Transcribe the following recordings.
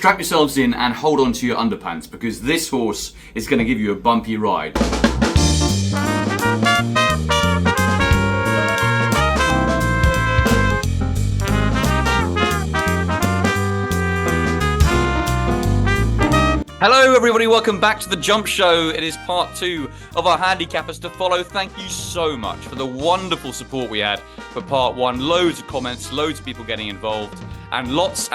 strap yourselves in and hold on to your underpants because this horse is going to give you a bumpy ride. Hello everybody, welcome back to the Jump Show. It is part 2 of our Handicappers to Follow. Thank you so much for the wonderful support we had for part 1. Loads of comments, loads of people getting involved, and lots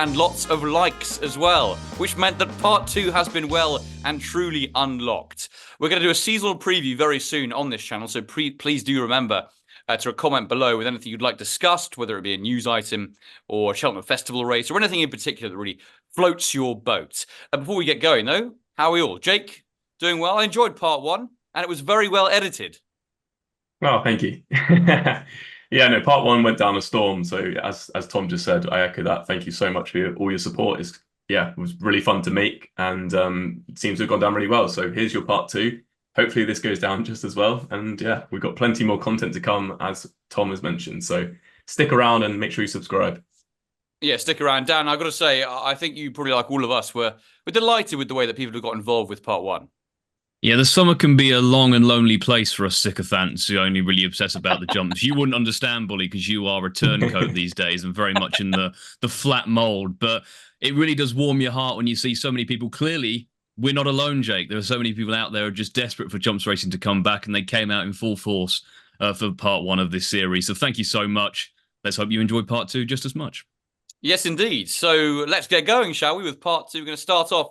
of likes as well, which meant that part 2 has been well and truly unlocked. We're going to do a seasonal preview very soon on this channel, so please do remember to comment below with anything you'd like discussed, whether it be a news item or a Cheltenham Festival race or anything in particular that really floats your boat. Before we get going, though, how are we all? Jake, doing well? I enjoyed part 1, and it was very well edited. Oh, thank you. Yeah, no, part 1 went down a storm. So as Tom just said, I echo that. Thank you so much for all your support. It was really fun to make, and it seems to have gone down really well. So here's your part 2. Hopefully this goes down just as well. And yeah, we've got plenty more content to come, as Tom has mentioned. So stick around and make sure you subscribe. Yeah, stick around. Dan, I've got to say, I think you probably, like all of us, we're delighted with the way that people have got involved with part 1. Yeah, the summer can be a long and lonely place for us sycophants who only really obsess about the jumps. You wouldn't understand, Bully, because you are a turncoat these days and very much in the flat mould. But it really does warm your heart when you see so many people. Clearly, we're not alone, Jake. There are so many people out there who are just desperate for jumps racing to come back, and they came out in full force for part 1 of this series. So thank you so much. Let's hope you enjoyed part 2 just as much. Yes, indeed. So let's get going, shall we, with part 2. We're going to start off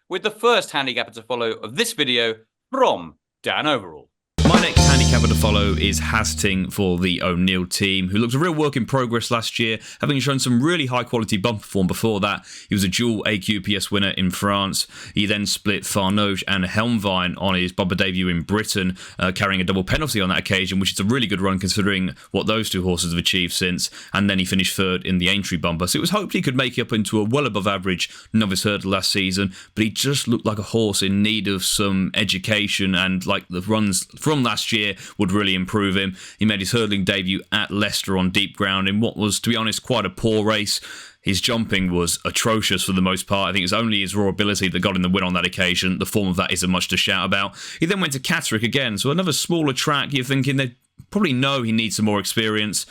with the first handicapper to follow of this video from Dan Overall. My next handicapper to follow is Hastings for the O'Neill team, who looked a real work in progress last year, having shown some really high-quality bumper form before that. He was a dual AQPS winner in France. He then split Farnoge and Helmvine on his bumper debut in Britain, carrying a double penalty on that occasion, which is a really good run considering what those two horses have achieved since. And then he finished 3rd in the Aintree bumper. So it was hoped he could make it up into a well above average novice hurdle last season, but he just looked like a horse in need of some education, and like the runs from last year would really improve him. He made his hurdling debut at Leicester on deep ground in what was, to be honest, quite a poor race. His jumping was atrocious for the most part. I think it was only his raw ability that got him the win on that occasion. The form of that isn't much to shout about. He then went to Catterick again, so another smaller track. You're thinking they probably know he needs some more experience.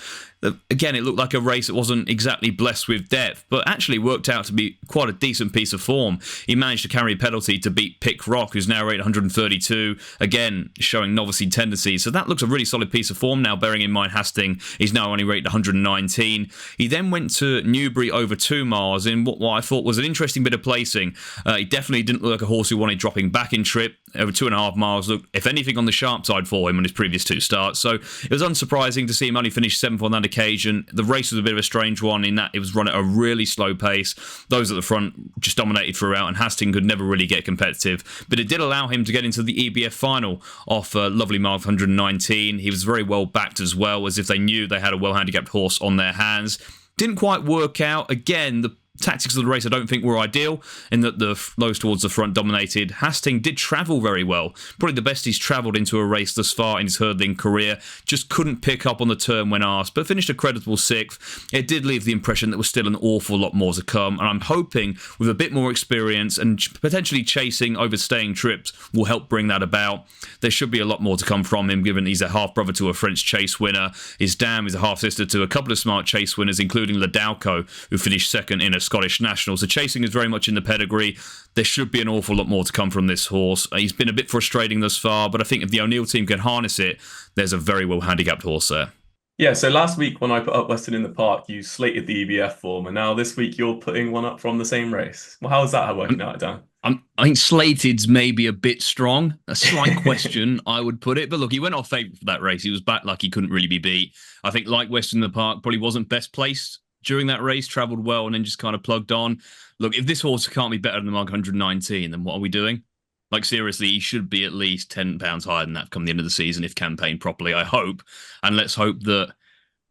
Again, it looked like a race that wasn't exactly blessed with depth, but actually worked out to be quite a decent piece of form. He managed to carry a penalty to beat Pick Rock, who's now rated 132, again, showing novice tendencies. So that looks a really solid piece of form now, bearing in mind Hastings is now only rated 119. He then went to Newbury over 2 miles in what I thought was an interesting bit of placing. He definitely didn't look like a horse who wanted dropping back in trip. Over 2.5 miles looked, if anything, on the sharp side for him on his previous 2 starts. So it was unsurprising to see him only finish 7th on that occasion. The race was a bit of a strange one in that it was run at a really slow pace. Those at the front just dominated throughout, and Hastings could never really get competitive. But it did allow him to get into the EBF final off a lovely mark of 119. He was very well backed as well, as if they knew they had a well-handicapped horse on their hands. Didn't quite work out. Again, the tactics of the race I don't think were ideal in that those towards the front dominated. Hastings did travel very well, probably the best he's travelled into a race thus far in his hurdling career. Just couldn't pick up on the turn when asked, but finished a creditable 6th. It did leave the impression that there was still an awful lot more to come, and I'm hoping with a bit more experience and potentially chasing overstaying trips will help bring that about. There should be a lot more to come from him, given he's a half-brother to a French chase winner. His dam is a half-sister to a couple of smart chase winners, including Ladauco, who finished 2nd in a Scottish National. So chasing is very much in the pedigree. There should be an awful lot more to come from this horse. He's been a bit frustrating thus far, but I think if the O'Neill team can harness it, there's a very well handicapped horse there. Yeah, so last week when I put up Western in the Park, you slated the EBF form, and now this week you're putting one up from the same race. Well, how is that working out, Dan? I think slated's maybe a bit strong. A slight question, I would put it. But look, he went off favourite for that race. He was back like he couldn't really be beat. I think like Western in the Park, probably wasn't best placed during that race, travelled well and then just kind of plugged on. Look, if this horse can't be better than the mark 119, then what are we doing? Like, seriously, he should be at least £10 higher than that come the end of the season if campaigned properly, I hope. And let's hope that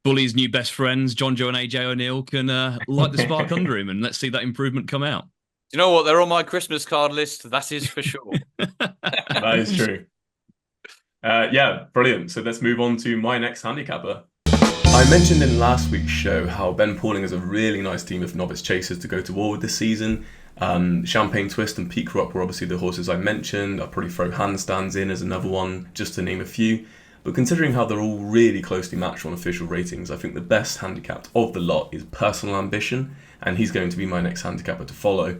Bully's new best friends, John Joe and AJ O'Neill, can light the spark under him, and let's see that improvement come out. You know what? They're on my Christmas card list. That is for sure. That is true. Yeah, brilliant. So let's move on to my next handicapper. I mentioned in last week's show how Ben Pauling has a really nice team of novice chasers to go to war with this season, Champagne Twist and Peak Rock were obviously the horses I mentioned. I'll probably throw Handstands in as another one, just to name a few. But considering how they're all really closely matched on official ratings, I think the best handicapped of the lot is Personal Ambition, and he's going to be my next handicapper to follow.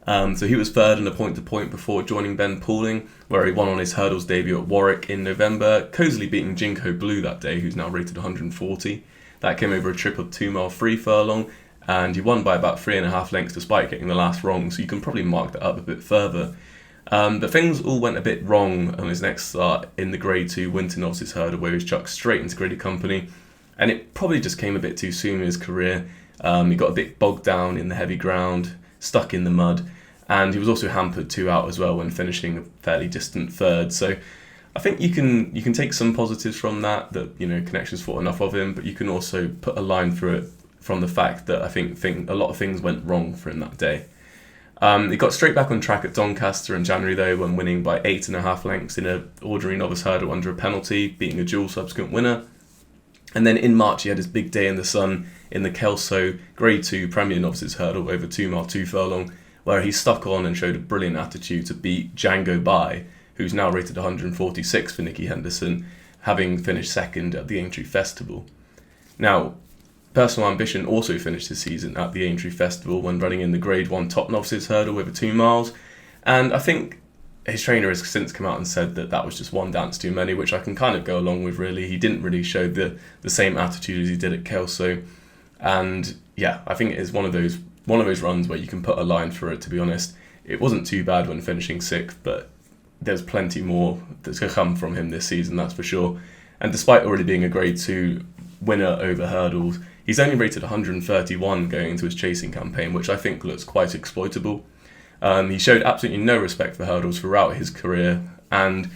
So he was third in a point-to-point before joining Ben Pauling, where he won on his hurdles debut at Warwick in November, cosily beating Jinko Blue that day, who's now rated 140. That came over a trip of 2 mile free furlong, and he won by about 3.5 lengths despite getting the last wrong, so you can probably mark that up a bit further. But things all went a bit wrong on his next start in the Grade 2 Winter Novices Hurdle, where he was chucked straight into graded company, and it probably just came a bit too soon in his career. He got a bit bogged down in the heavy ground, stuck in the mud, and he was also hampered 2 out as well when finishing a fairly distant third. So I think you can take some positives from that Connections thought enough of him, but you can also put a line through it from the fact that I think a lot of things went wrong for him that day. He got straight back on track at Doncaster in January though, when winning by 8.5 lengths in an ordinary novice hurdle under a penalty, beating a dual subsequent winner. And then in March he had his big day in the sun in the Kelso Grade 2 Premier Novices Hurdle over 2 mile 2 furlong, where he stuck on and showed a brilliant attitude to beat Django Bai, who's now rated 146 for Nicky Henderson, having finished second at the Aintree Festival. Now, Personal Ambition also finished his season at the Aintree Festival when running in the Grade 1 Top Novices Hurdle over 2 miles, and I think his trainer has since come out and said that was just one dance too many, which I can kind of go along with really. He didn't really show the same attitude as he did at Kelso, and yeah, I think it is one of those runs where you can put a line for it, to be honest. It wasn't too bad when finishing 6th, but there's plenty more that's going to come from him this season, that's for sure. And despite already being a Grade 2 winner over hurdles, he's only rated 131 going into his chasing campaign, which I think looks quite exploitable. He showed absolutely no respect for hurdles throughout his career, and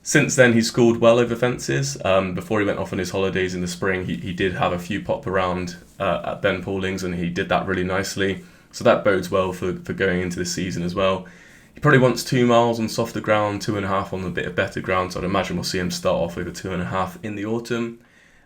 since then he's scored well over fences. Before he went off on his holidays in the spring, he did have a few pop around at Ben Pauling's, and he did that really nicely. So that bodes well for going into this season as well. He probably wants 2 miles on softer ground, 2.5 on a bit of better ground, so I'd imagine we'll see him start off over 2.5 in the autumn.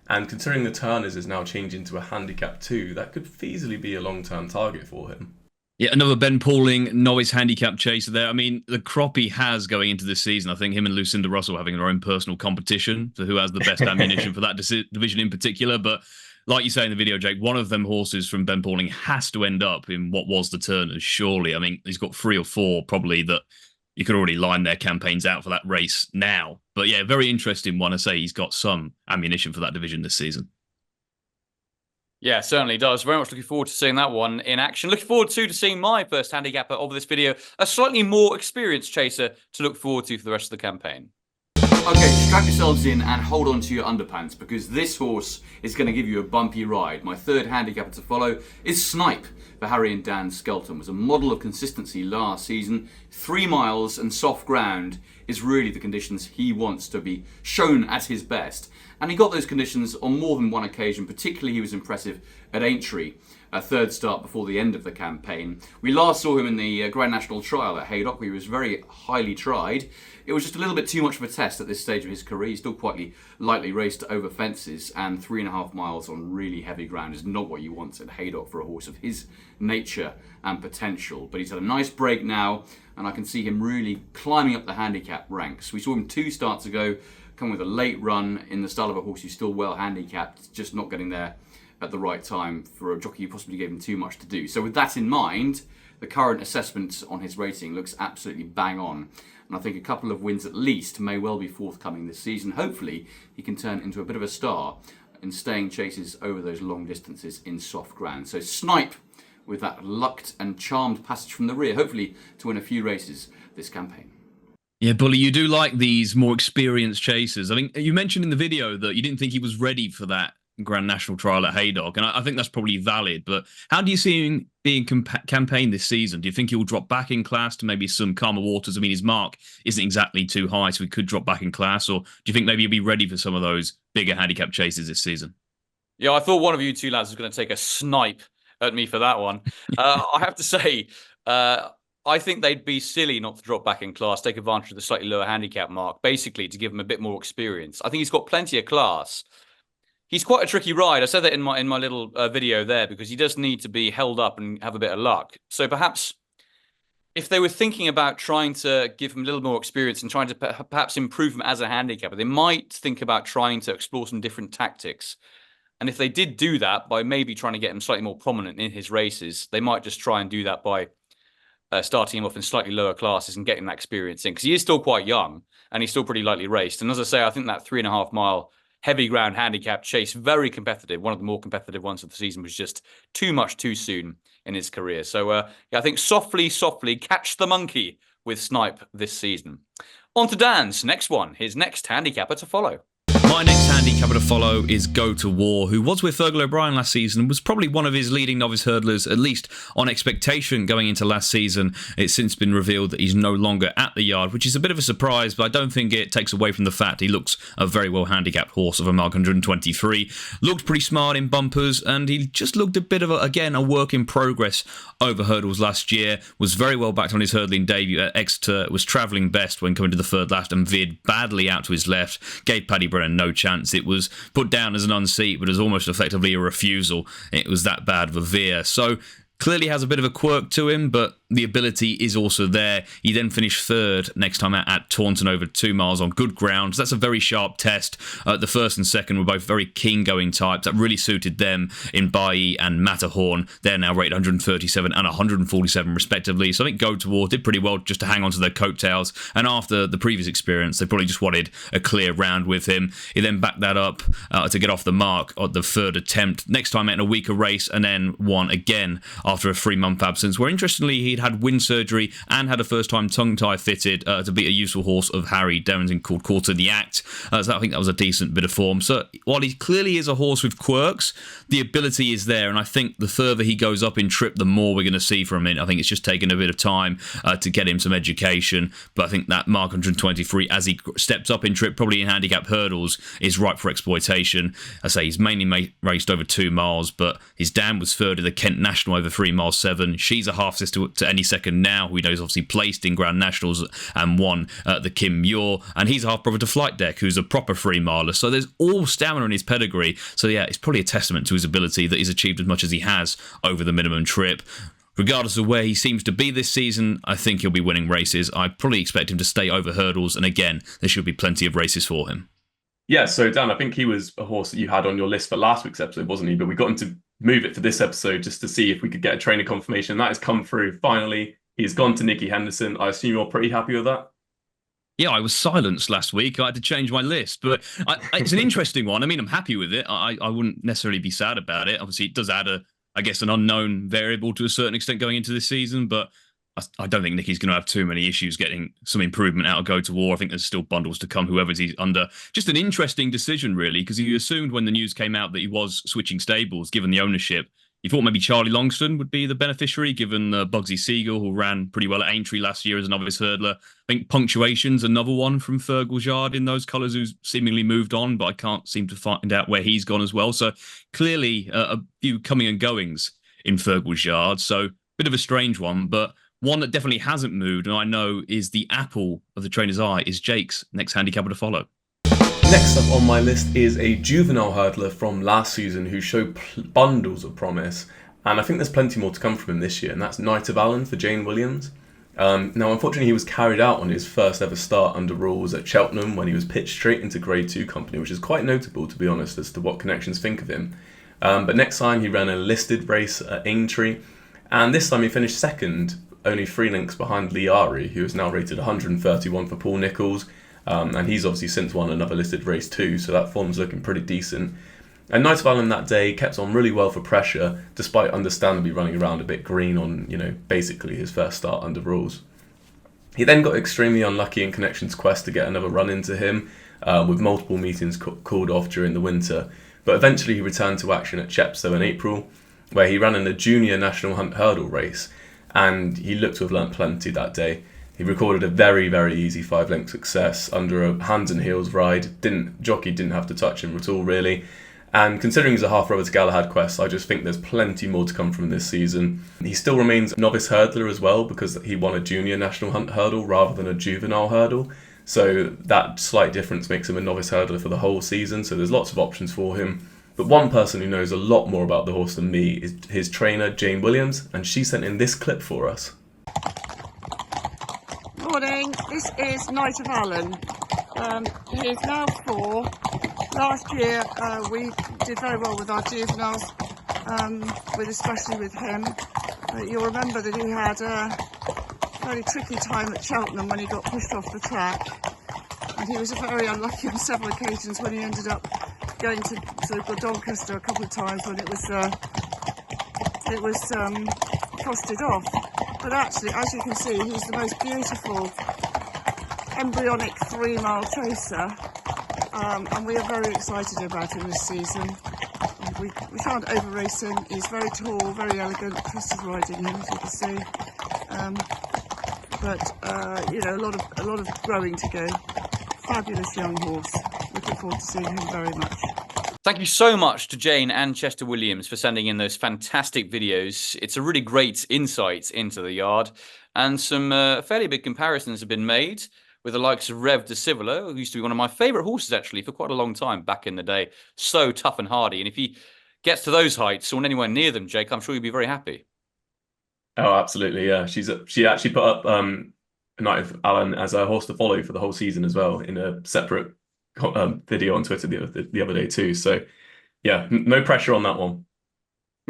And considering the Turners is now changing to a handicap 2, that could feasibly be a long-term target for him. Yeah, another Ben Pauling novice handicap chaser there. I mean, the crop he has going into this season, I think him and Lucinda Russell having their own personal competition for who has the best ammunition for that division in particular. But like you say in the video, Jake, one of them horses from Ben Pauling has to end up in what was the Turners, surely. I mean, he's got 3 or 4 probably that you could already line their campaigns out for that race now. But yeah, very interesting one. I say he's got some ammunition for that division this season. Yeah, certainly does. Very much looking forward to seeing that one in action. Looking forward to seeing my first handicapper of this video, a slightly more experienced chaser to look forward to for the rest of the campaign. Okay, strap yourselves in and hold on to your underpants, because this horse is going to give you a bumpy ride. My third handicapper to follow is Snipe for Harry and Dan Skelton. Was a model of consistency last season. 3 miles and soft ground is really the conditions he wants to be shown at his best. And he got those conditions on more than one occasion. Particularly he was impressive at Aintree, a third start before the end of the campaign. We last saw him in the Grand National Trial at Haydock, where he was very highly tried. It was just a little bit too much of a test at this stage of his career. He still quite lightly raced over fences, and 3.5 miles on really heavy ground is not what you want at Haydock for a horse of his nature and potential. But he's had a nice break now, and I can see him really climbing up the handicap ranks. We saw him 2 starts ago, come with a late run in the style of a horse who's still well handicapped, just not getting there at the right time for a jockey who possibly gave him too much to do. So with that in mind, the current assessment on his rating looks absolutely bang on. And I think a couple of wins at least may well be forthcoming this season. Hopefully he can turn into a bit of a star in staying chases over those long distances in soft ground. So Snipe with that lucked and charmed passage from the rear, hopefully to win a few races this campaign. Yeah, Bully, you do like these more experienced chasers. I think you mentioned in the video that you didn't think he was ready for that Grand National Trial at Haydock, and I think that's probably valid. But how do you see him being campaigned this season? Do you think he'll drop back in class to maybe some calmer waters? I mean, his mark isn't exactly too high, so he could drop back in class. Or do you think maybe he'll be ready for some of those bigger handicap chases this season? Yeah, I thought one of you two lads was going to take a snipe at me for that one. I have to say, I think they'd be silly not to drop back in class, take advantage of the slightly lower handicap mark, basically to give him a bit more experience. I think he's got plenty of class. He's quite a tricky ride. I said that in my little video there, because he does need to be held up and have a bit of luck. So perhaps if they were thinking about trying to give him a little more experience and trying to perhaps improve him as a handicapper, they might think about trying to explore some different tactics. And if they did do that by maybe trying to get him slightly more prominent in his races, they might just try and do that by starting him off in slightly lower classes and getting that experience in, because he is still quite young and he's still pretty lightly raced. And as I say, I think that 3.5 mile heavy ground handicap chase, very competitive, one of the more competitive ones of the season, was just too much too soon in his career. So yeah, I think softly catch the monkey with Snipe this season. On to Dan's next one, his next handicapper to follow. My next handicapper to follow is Go to War, who was with Fergal O'Brien last season and was probably one of his leading novice hurdlers, at least on expectation going into last season. It's since been revealed that he's no longer at the yard, which is a bit of a surprise, but I don't think it takes away from the fact he looks a very well handicapped horse of a mark 123. Looked pretty smart in bumpers, and he just looked a bit of, a work in progress over hurdles last year. Was very well backed on his hurdling debut at Exeter, was travelling best when coming to the third last and veered badly out to his left, gave Paddy Brennan no chance. It was put down as an unseat, but as almost effectively a refusal. It was that bad of a veer. So clearly has a bit of a quirk to him, but the ability is also there. He then finished third next time out at Taunton over 2 miles on good ground. So that's a very sharp test. The first and second were both very keen going types. That really suited them in Bailly and Matterhorn. They're now rated 137 and 147 respectively. So I think Go to War did pretty well just to hang on to their coattails. And after the previous experience, they probably just wanted a clear round with him. He then backed that up to get off the mark at the third attempt. Next time out in a weaker race, and then won again after a 3-month absence, where interestingly he'd had wind surgery and had a first-time tongue tie fitted to beat a useful horse of Harry Devon's called Caught in the Act. So I think that was a decent bit of form. So while he clearly is a horse with quirks, the ability is there, and I think the further he goes up in trip, the more we're going to see from him. I think it's just taken a bit of time to get him some education, but I think that mark 123, as he steps up in trip, probably in handicap hurdles, is ripe for exploitation. I say he's mainly raced over 2 miles, but his dam was third at the Kent National over 3 miles 7. She's a half sister to Any Second Now, who we know is obviously placed in Grand Nationals and won the Kim Muir, and he's a half brother to Flight Deck, who's a proper 3 miler. So there's all stamina in his pedigree. So yeah, it's probably a testament to his ability that he's achieved as much as he has over the minimum trip. Regardless of where he seems to be this season, I think he'll be winning races. I probably expect him to stay over hurdles, and again, there should be plenty of races for him. Yeah, so Dan, I think he was a horse that you had on your list for last week's episode, wasn't he? But we got him to move it for this episode just to see if we could get a trainer confirmation. That has come through finally. He's gone to Nicky Henderson. I assume you're pretty happy with that? Yeah, I was silenced last week. I had to change my list, but it's an interesting one. I mean, I'm happy with it. I wouldn't necessarily be sad about it. Obviously, it does add an unknown variable to a certain extent going into this season, but I don't think Nicky's going to have too many issues getting some improvement out of Go to War. I think there's still bundles to come, whoever's he's under. Just an interesting decision, really, because you assumed when the news came out that he was switching stables, given the ownership, you thought maybe Charlie Longston would be the beneficiary, given Bugsy Siegel, who ran pretty well at Aintree last year as a novice hurdler. I think Punctuation's another one from Fergal's yard in those colours who's seemingly moved on, but I can't seem to find out where he's gone as well. So clearly a few coming and goings in Fergal's yard. So bit of a strange one, but one that definitely hasn't moved, and I know is the apple of the trainer's eye, is Jake's next handicapper to follow. Next up on my list is a juvenile hurdler from last season who showed bundles of promise, and I think there's plenty more to come from him this year, and that's Knight of Allen for Jane Williams. Now, unfortunately, he was carried out on his first ever start under rules at Cheltenham when he was pitched straight into Grade 2 company, which is quite notable, to be honest, as to what connections think of him. But next time he ran a listed race at Aintree, and this time he finished second, only 3 lengths behind Lee Ari, who is now rated 131 for Paul Nicholls. And he's obviously since won another listed race too, so that form's looking pretty decent. And Knight of Allen that day kept on really well for pressure, despite understandably running around a bit green on, basically his first start under rules. He then got extremely unlucky in Connections Quest to get another run into him, with multiple meetings called off during the winter. But eventually he returned to action at Chepstow in April, where he ran in a junior National Hunt hurdle race, and he looked to have learnt plenty that day. He recorded a very, very easy 5-length success under a hands and heels ride. Jockey didn't have to touch him at all, really. And considering he's a half-brother to Galahad Quest, I just think there's plenty more to come from this season. He still remains a novice hurdler as well, because he won a junior National Hunt hurdle rather than a juvenile hurdle. So that slight difference makes him a novice hurdler for the whole season. So there's lots of options for him. But one person who knows a lot more about the horse than me is his trainer, Jane Williams, and she sent in this clip for us. Morning, this is Knight of Allen. He is now 4. Last year we did very well with our juveniles, especially with him. You'll remember that he had a very tricky time at Cheltenham when he got pushed off the track, and he was very unlucky on several occasions when he ended up going to Doncaster a couple of times when it was frosted off. But actually, as you can see, he's the most beautiful embryonic 3-mile chaser, and we are very excited about him this season. We can't over-race him. He's very tall, very elegant. Chris is riding him, as you can see. A lot of growing to go. Fabulous young horse. Looking forward to seeing him very much. Thank you so much to Jane and Chester Williams for sending in those fantastic videos. It's a really great insight into the yard, and some fairly big comparisons have been made with the likes of Rev de Civila, who used to be one of my favourite horses actually for quite a long time back in the day. So tough and hardy, and if he gets to those heights or anywhere near them, Jake, I'm sure you'll be very happy. Oh, absolutely, yeah. She actually put up Knight of Allen as a horse to follow for the whole season as well in a separate video on Twitter the other day too. So yeah, no pressure on that one.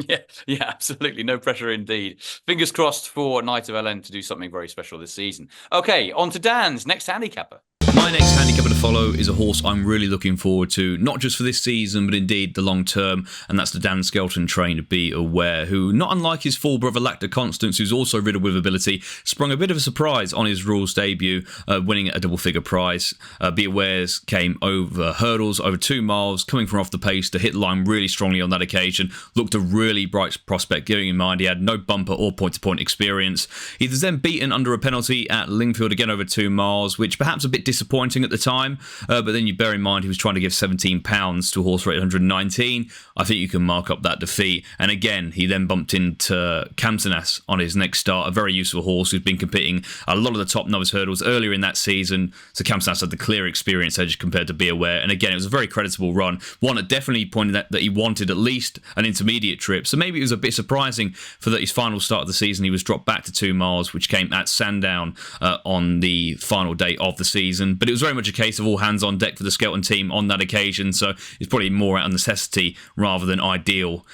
Yeah, absolutely. No pressure indeed. Fingers crossed for Knight of Allen to do something very special this season. Okay, on to Dan's next handicapper. My next handicapper to follow is a horse I'm really looking forward to, not just for this season, but indeed the long term, and that's the Dan Skelton trained Be Aware, who, not unlike his full brother Lacta Constance, who's also riddled with ability, sprung a bit of a surprise on his rules debut, winning a double-figure prize. Be Aware's came over hurdles, over 2 miles, coming from off the pace to hit the line really strongly on that occasion, looked a really bright prospect, bearing in mind he had no bumper or point-to-point experience. He was then beaten under a penalty at Lingfield, again over 2 miles, which perhaps a bit disappointing at the time, but then you bear in mind he was trying to give £17 to a horse rate 119. I think you can mark up that defeat. And again, he then bumped into Camsonas on his next start, a very useful horse who's been competing a lot of the top novice hurdles earlier in that season. So Camsonas had the clear experience edge compared to Be Aware. And again, it was a very creditable run, one that definitely pointed out that he wanted at least an intermediate trip. So maybe it was a bit surprising for his final start of the season. He was dropped back to 2 miles, which came at Sandown on the final day of the season. But it was very much a case of all hands on deck for the Skelton team on that occasion, so it's probably more out of necessity rather than ideal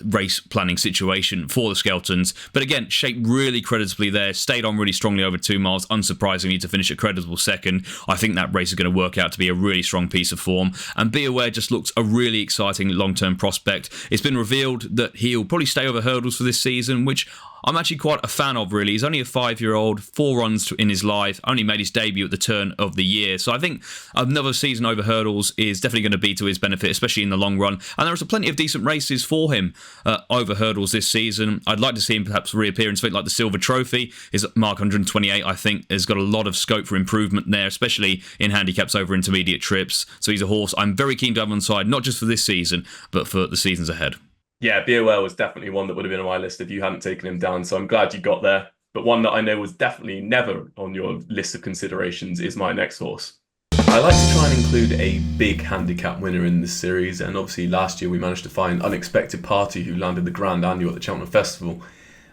race planning situation for the Skeltons. But again, shaped really creditably there, stayed on really strongly over 2 miles, unsurprisingly to finish a creditable second. I think that race is going to work out to be a really strong piece of form, and Be Aware just looks a really exciting long-term prospect. It's been revealed that he'll probably stay over hurdles for this season, which I'm actually quite a fan of, really. He's only a 5-year-old, 4 runs in his life, only made his debut at the turn of the year. So I think another season over hurdles is definitely going to be to his benefit, especially in the long run. And there are plenty of decent races for him over hurdles this season. I'd like to see him perhaps reappear in something like the Silver Trophy. His mark 128, I think, has got a lot of scope for improvement there, especially in handicaps over intermediate trips. So he's a horse I'm very keen to have on side, not just for this season, but for the seasons ahead. Yeah, Be Aware was definitely one that would have been on my list if you hadn't taken him down, so I'm glad you got there. But one that I know was definitely never on your list of considerations is my next horse. I like to try and include a big handicap winner in this series, and obviously last year we managed to find Unexpected Party, who landed the Grand Annual at the Cheltenham Festival.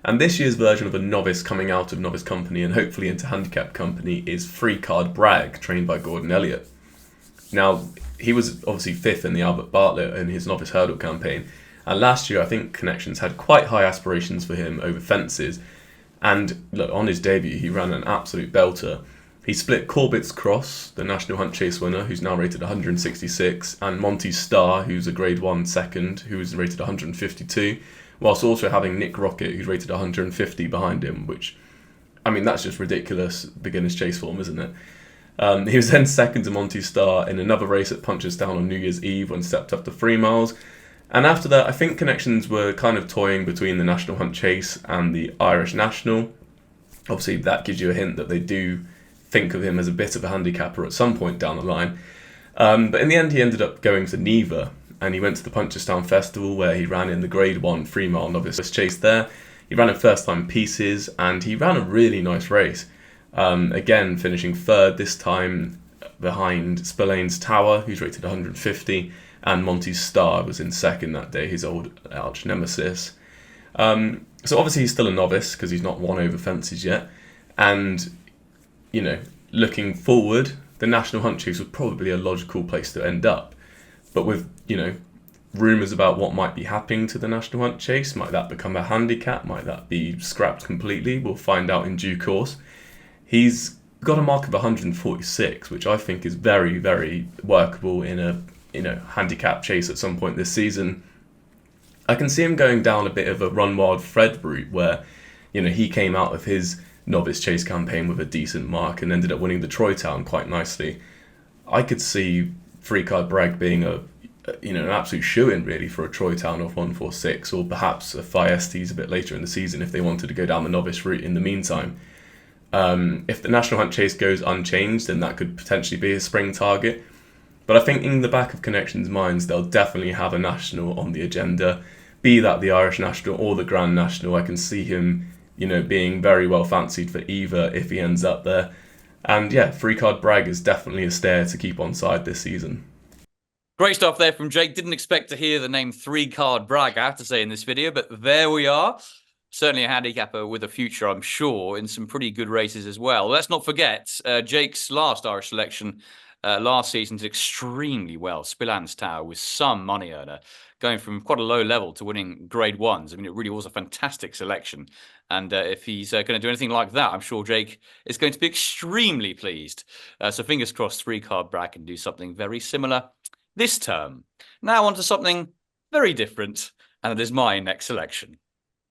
And this year's version of a novice coming out of novice company and hopefully into handicap company is Free Card Bragg, trained by Gordon Elliott. Now, he was obviously 5th in the Albert Bartlett in his novice hurdle campaign. And last year, I think Connections had quite high aspirations for him over fences. And look, on his debut, he ran an absolute belter. He split Corbett's Cross, the National Hunt Chase winner, who's now rated 166, and Monty's Star, who's a Grade 1 second, who's rated 152, whilst also having Nick Rocket, who's rated 150 behind him, which, I mean, that's just ridiculous beginner's chase form, isn't it? He was then second to Monty's Star in another race at Punchestown on New Year's Eve when stepped up to 3 miles. And after that, I think Connections were kind of toying between the National Hunt Chase and the Irish National. Obviously, that gives you a hint that they do think of him as a bit of a handicapper at some point down the line. But in the end, he ended up going to neither. And he went to the Punchestown Festival, where he ran in the Grade 1 3-mile novice chase there. He ran in first-time pieces, and he ran a really nice race. Again, finishing 3rd this time behind Spillane's Tower, who's rated 150, and Monty's Star was in 2nd that day, his old arch nemesis. So obviously he's still a novice because he's not won over fences yet, and looking forward, the National Hunt Chase was probably a logical place to end up. But with, rumours about what might be happening to the National Hunt Chase, might that become a handicap? Might that be scrapped completely? We'll find out in due course. He's got a mark of 146, which I think is very, very workable in a handicap chase at some point this season. I can see him going down a bit of a Run Wild Fred route where, he came out of his novice chase campaign with a decent mark and ended up winning the Troy Town quite nicely. I could see Free Card Bragg being an absolute shoe-in really for a Troy Town of 146, or perhaps a Fiestes a bit later in the season if they wanted to go down the novice route in the meantime. If the National Hunt Chase goes unchanged, then that could potentially be a spring target. But I think in the back of Connection's minds, they'll definitely have a National on the agenda, be that the Irish National or the Grand National. I can see him, being very well fancied for either if he ends up there. And yeah, Free Card Bragg is definitely a stare to keep on side this season. Great stuff there from Jake. Didn't expect to hear the name 3-Card Bragg, I have to say, in this video, but there we are. Certainly a handicapper with a future, I'm sure, in some pretty good races as well. Let's not forget, Jake's last Irish selection last season did extremely well. Spillans Tower was some money earner, going from quite a low level to winning grade ones. I mean, it really was a fantastic selection. And if he's going to do anything like that, I'm sure Jake is going to be extremely pleased. So fingers crossed 3-Card Bragg can do something very similar this term. Now on to something very different, and it is my next selection.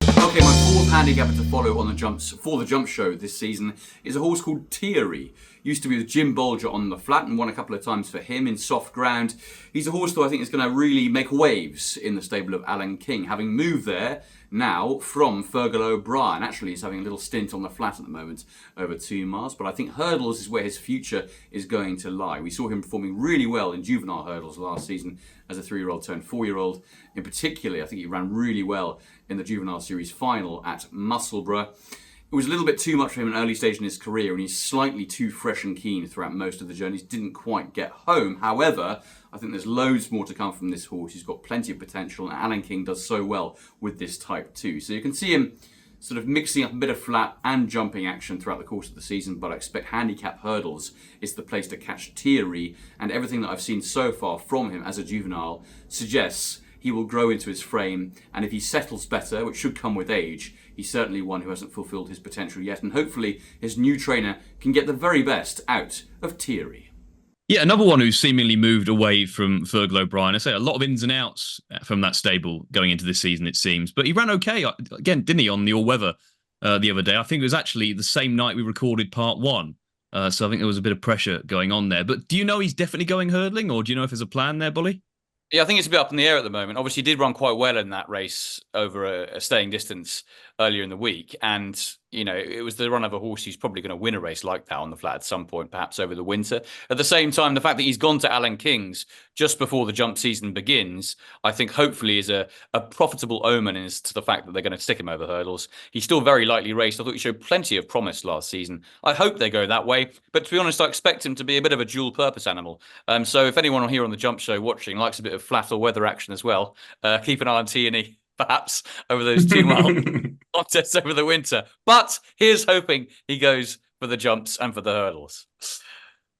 Okay, my fourth handicapper to follow on the jumps for the jump show this season is a horse called Thierry. Used to be with Jim Bolger on the flat and won a couple of times for him in soft ground. He's a horse, though, I think is going to really make waves in the stable of Alan King, having moved there now from Fergal O'Brien. Actually, he's having a little stint on the flat at the moment, over 2 miles, but I think hurdles is where his future is going to lie. We saw him performing really well in juvenile hurdles last season as a 3-year-old turned 4-year-old. In particular, I think he ran really well in the juvenile series final at Musselburgh. It was a little bit too much for him in an early stage in his career, and he's slightly too fresh and keen throughout most of the journeys. Didn't quite get home. However, I think there's loads more to come from this horse. He's got plenty of potential, and Alan King does so well with this type too. So you can see him sort of mixing up a bit of flat and jumping action throughout the course of the season, but I expect handicap hurdles is the place to catch Thierry, and everything that I've seen so far from him as a juvenile suggests he will grow into his frame, and if he settles better, which should come with age, he's certainly one who hasn't fulfilled his potential yet, and hopefully his new trainer can get the very best out of Thierry. Yeah, another one who's seemingly moved away from Fergal O'Brien. I say a lot of ins and outs from that stable going into this season, it seems. But he ran okay, again, didn't he, on the all-weather the other day? I think it was actually the same night we recorded part 1. So I think there was a bit of pressure going on there. But do you know he's definitely going hurdling, or do you know if there's a plan there, Bully? Yeah, I think it's a bit up in the air at the moment. Obviously, he did run quite well in that race over a staying distance earlier in the week. And, it was the run of a horse who's probably going to win a race like that on the flat at some point, perhaps over the winter. At the same time, the fact that he's gone to Alan King's just before the jump season begins, I think hopefully is a profitable omen as to the fact that they're going to stick him over hurdles. He's still very lightly raced. I thought he showed plenty of promise last season. I hope they go that way. But to be honest, I expect him to be a bit of a dual purpose animal. So if anyone here on the jump show watching likes a bit of flat or weather action as well, keep an eye on T&E. Perhaps over those 2 mile contests over the winter. But here's hoping he goes for the jumps and for the hurdles.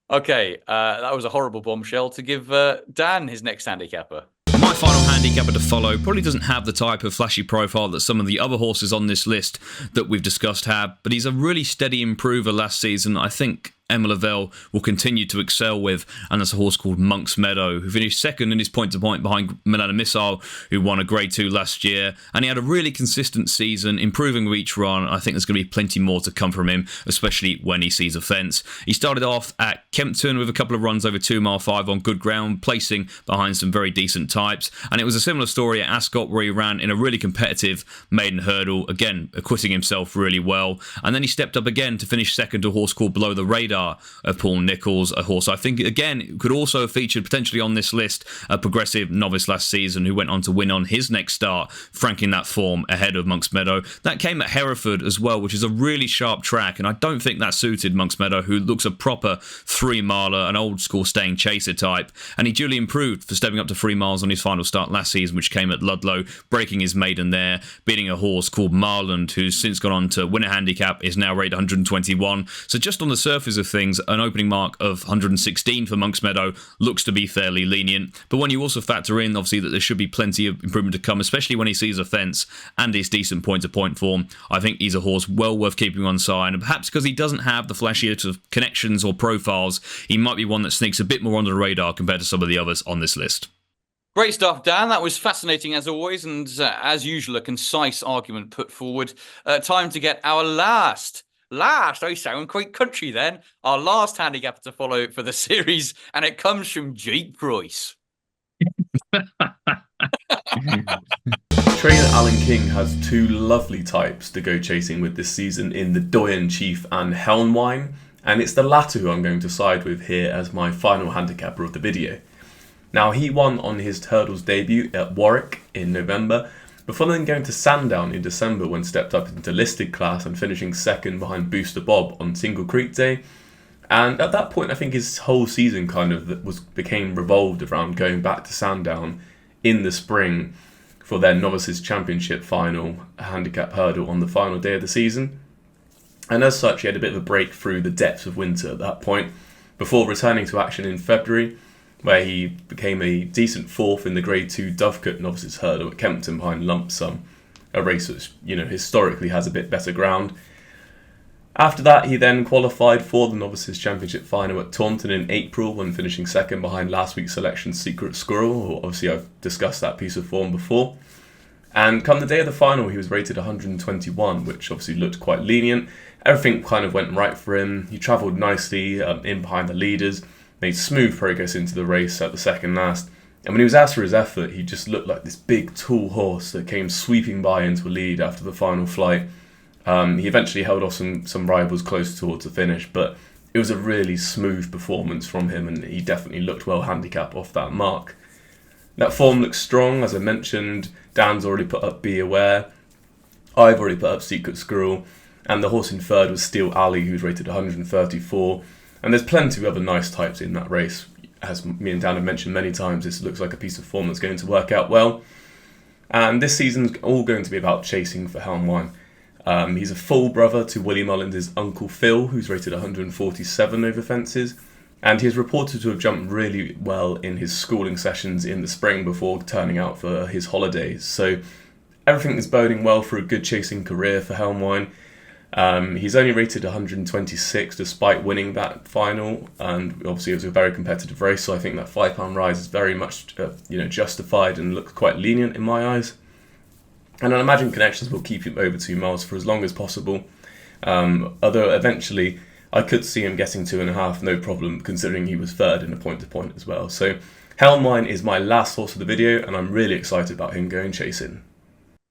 Okay, that was a horrible bombshell to give Dan his next handicapper. My final handicapper to follow probably doesn't have the type of flashy profile that some of the other horses on this list that we've discussed have, but he's a really steady improver last season. I think Emma Lavelle will continue to excel with, and that's a horse called Monk's Meadow, who finished second in his point-to-point behind Milana Missile, who won a Grade 2 last year, and he had a really consistent season, improving with each run. I think there's going to be plenty more to come from him, especially when he sees a fence. He started off at Kempton with a couple of runs over 2 mile 5 on good ground, placing behind some very decent types, and it was a similar story at Ascot where he ran in a really competitive maiden hurdle, again acquitting himself really well, and then he stepped up again to finish second to a horse called Below the Radar, start of Paul Nicholls, a horse I think, again, could also have featured potentially on this list, a progressive novice last season who went on to win on his next start, franking that form ahead of Monks Meadow. That came at Hereford as well, which is a really sharp track, and I don't think that suited Monks Meadow, who looks a proper 3-miler, an old-school staying chaser type, and he duly improved for stepping up to 3 miles on his final start last season, which came at Ludlow, breaking his maiden there, beating a horse called Marland, who's since gone on to win a handicap, is now rated 121. So just on the surface of things, an opening mark of 116 for Monks Meadow looks to be fairly lenient. But when you also factor in, obviously, that there should be plenty of improvement to come, especially when he sees a fence and his decent point-to-point form, I think he's a horse well worth keeping on side. And perhaps because he doesn't have the flashier sort of connections or profiles, he might be one that sneaks a bit more under the radar compared to some of the others on this list. Great stuff, Dan. That was fascinating as always, and as usual, a concise argument put forward. Time to get our last, I sound quite country then, our last handicap to follow for the series, and it comes from Jake Price. Trainer Alan King has 2 lovely types to go chasing with this season in the Doyen Chief and Helmwine, and it's the latter who I'm going to side with here as my final handicapper of the video. Now, he won on his hurdles debut at Warwick in November, before then going to Sandown in December when stepped up into listed class and finishing second behind Booster Bob on Single Creek Day. And at that point, I think his whole season kind of became revolved around going back to Sandown in the spring for their Novices Championship final handicap hurdle on the final day of the season. And as such, he had a bit of a break through the depths of winter at that point, before returning to action in February, where he became a decent 4th in the Grade 2 Dovecote Novices Hurdle at Kempton behind Lump Sum, a race which, historically has a bit better ground. After that, he then qualified for the Novices Championship final at Taunton in April when finishing second behind last week's selection Secret Squirrel. Obviously, I've discussed that piece of form before. And come the day of the final, he was rated 121, which obviously looked quite lenient. Everything kind of went right for him. He travelled nicely in behind the leaders, made smooth progress into the race at the second last. And when he was asked for his effort, he just looked like this big, tall horse that came sweeping by into a lead after the final flight. He eventually held off some rivals close towards the finish, but it was a really smooth performance from him, and he definitely looked well handicapped off that mark. That form looks strong, as I mentioned. Dan's already put up Be Aware. I've already put up Secret Squirrel, and the horse in third was Steel Alley, who's rated 134. And there's plenty of other nice types in that race. As me and Dan have mentioned many times, this looks like a piece of form that's going to work out well. And this season's all going to be about chasing for Helmwine. He's a full brother to Willie Mullins' Uncle Phil, who's rated 147 over fences. And he is reported to have jumped really well in his schooling sessions in the spring before turning out for his holidays. So everything is boding well for a good chasing career for Helmwine. He's only rated 126 despite winning that final, and obviously it was a very competitive race, so I think that £5 rise is very much justified and looks quite lenient in my eyes. And I imagine Connections will keep him over 2 miles for as long as possible, although eventually I could see him getting 2.5 no problem, considering he was third in a point-to-point as well. So Helmwine is my last horse of the video, and I'm really excited about him going chasing.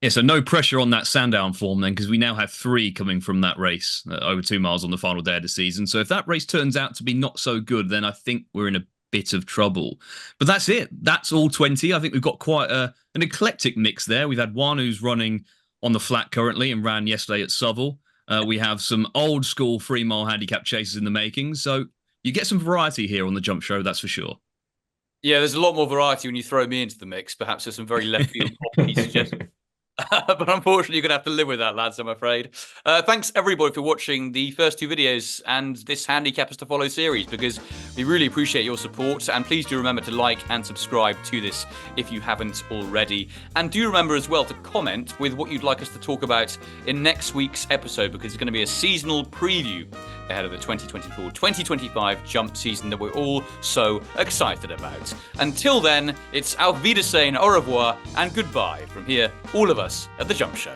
Yeah, so no pressure on that Sandown form then, because we now have 3 coming from that race, over 2 miles on the final day of the season. So if that race turns out to be not so good, then I think we're in a bit of trouble. But that's it. That's all 20. I think we've got quite an eclectic mix there. We've had one who's running on the flat currently and ran yesterday at Southwell. We have some old school 3-mile handicap chasers in the making. So you get some variety here on the Jump Show, that's for sure. Yeah, there's a lot more variety when you throw me into the mix. Perhaps there's some very left field suggestions. But unfortunately, you're going to have to live with that, lads, I'm afraid. Thanks, everybody, for watching the first 2 videos and this Handicappers to Follow series, because we really appreciate your support. And please do remember to like and subscribe to this if you haven't already. And do remember as well to comment with what you'd like us to talk about in next week's episode, because it's going to be a seasonal preview ahead of the 2024-2025 jump season that we're all so excited about. Until then, it's auf Wiedersehen, au revoir, and goodbye from here, all of us at the Jump Show.